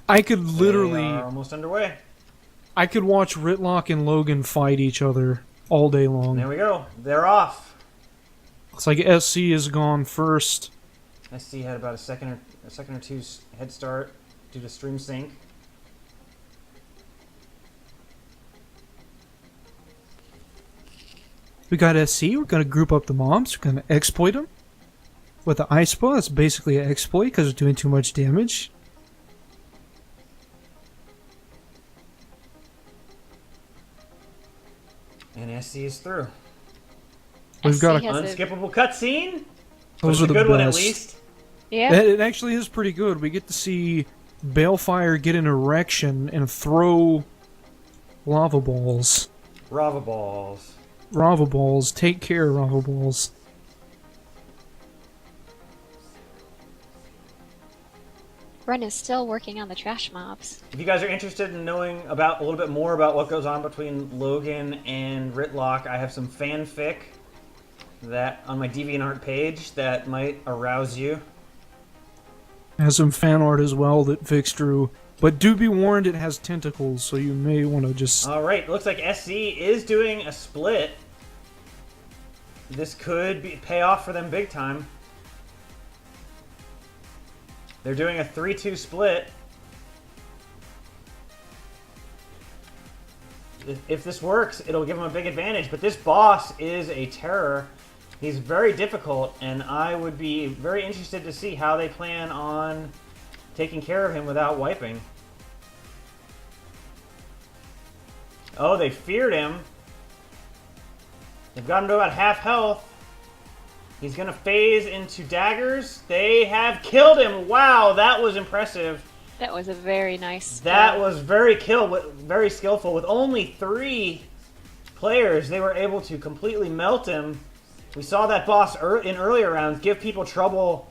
I could literally... They are almost underway. I could watch Ritlock and Logan fight each other all day long. There we go. They're off. Looks like SC is gone first. SC had about a second or two head start due to stream sync. We got SC. We're going to group up the mobs. We're going to exploit them. With the Ice Ball, it's basically an exploit because it's doing too much damage. And SC is through. We've got an unskippable cutscene. Those are the good best. one at least. Yeah. It actually is pretty good. We get to see Balefire get an erection and throw lava balls. Lava balls. Lava balls. Take care, lava balls. Ren is still working on the trash mobs. If you guys are interested in knowing about a little bit more about what goes on between Logan and Ritlock, I have some fanfic that on my DeviantArt page that might arouse you. Has some fan art as well that Vix drew. But do be warned, it has tentacles, so you may want to just... Alright, looks like SC is doing a split. This could pay off for them big time. They're doing a 3-2 split. If this works, it'll give them a big advantage. But this boss is a terror. He's very difficult, and I would be very interested to see how they plan on taking care of him without wiping. Oh, they feared him. They've got him to about half health. He's going to phase into daggers. They have killed him. Wow, that was impressive. That was a very nice... That was very skillful. With only 3 players, they were able to completely melt him. We saw that boss in earlier rounds give people trouble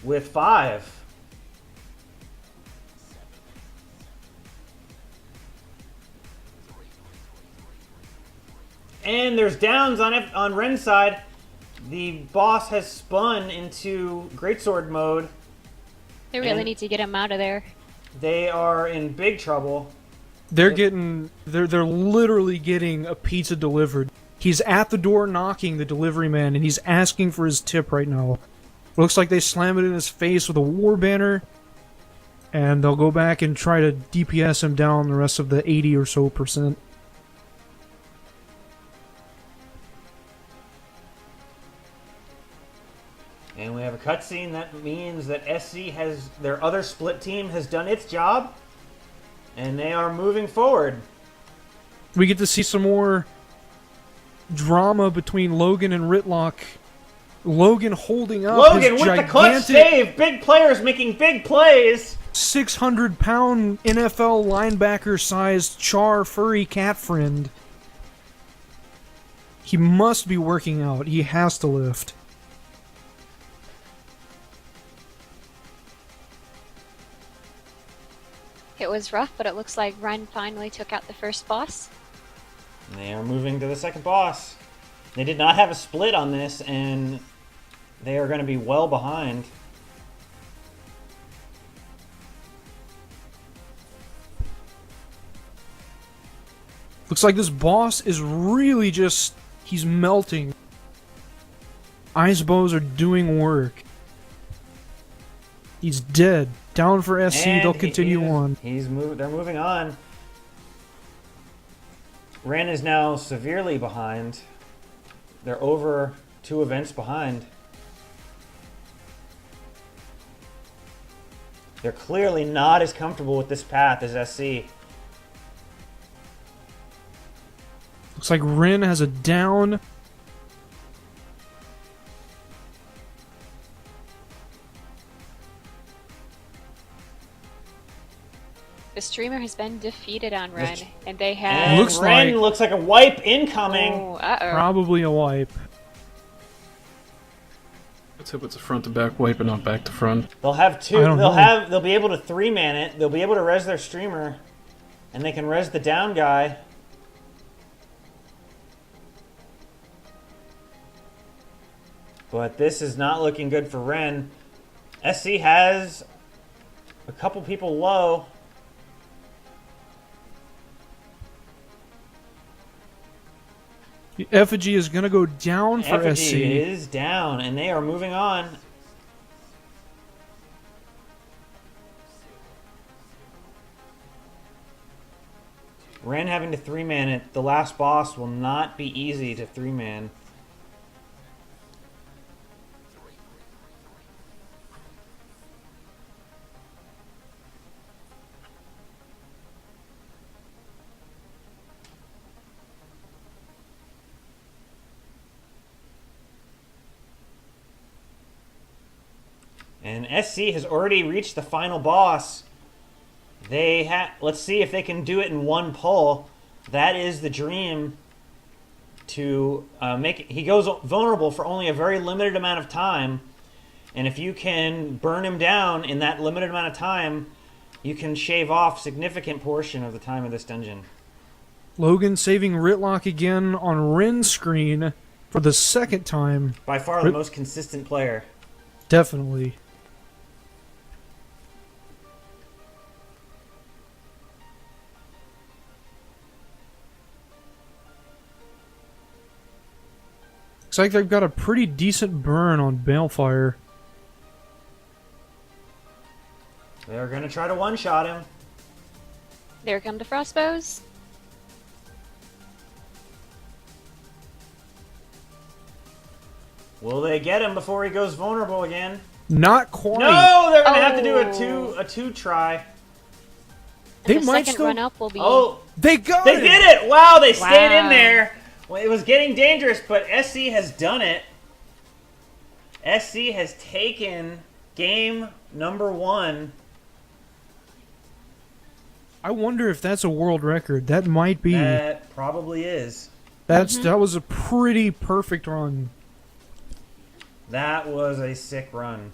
with 5. And there's downs on Ren's side. The boss has spun into Greatsword mode. They really need to get him out of there. They are in big trouble. They're literally getting a pizza delivered. He's at the door knocking, the delivery man, and he's asking for his tip right now. Looks like they slam it in his face with a war banner, and they'll go back and try to DPS him down the rest of the 80 or so %. And we have a cutscene that means that SC has, their other split team has done its job, and they are moving forward. We get to see some more drama between Logan and Ritlock. Logan holding up Logan his with gigantic the clutch save! Big players making big plays! 600-pound NFL linebacker-sized char furry cat friend. He must be working out. He has to lift. It was rough, but it looks like Ren finally took out the first boss. They are moving to the second boss. They did not have a split on this, and they are going to be well behind. Looks like this boss is really just... he's melting. Ice bows are doing work. He's dead. Down for SC, And they'll continue on. They're moving on. Ren is now severely behind. They're over 2 events behind. They're clearly not as comfortable with this path as SC. Looks like Ren has a down. The streamer has been defeated on Ren, and they have... And Ren looks like a wipe incoming. Oh, uh-oh. Probably a wipe. Let's hope it's a front to back wipe and not back to front. They'll have 2. They'll be able to 3-man it. They'll be able to res their streamer, and they can res the down guy. But this is not looking good for Ren. SC has A couple people low. Effigy is gonna go down for Effigy SC. is down, and they are moving on. Ren having to 3-man it. The last boss will not be easy to 3-man. And SC has already reached the final boss. Let's see if they can do it in one pull. That is the dream. To make it. He goes vulnerable for only a very limited amount of time, and if you can burn him down in that limited amount of time, you can shave off significant portion of the time of this dungeon. Logan saving Ritlock again on Ren's screen for the second time. By far the most consistent player. Definitely. Looks like they've got a pretty decent burn on Balefire. They're going to try to one-shot him. There come the Frostbows. Will they get him before he goes vulnerable again? Not quite. No, they're going to have to do a two try. They And the might second still. run up will be. Oh, They got they it. did it! Wow, they stayed in Wow. there. Well, it was getting dangerous, but SC has done it. SC has taken game number 1. I wonder if that's a world record. That might be. That probably is. That was a pretty perfect run. That was a sick run.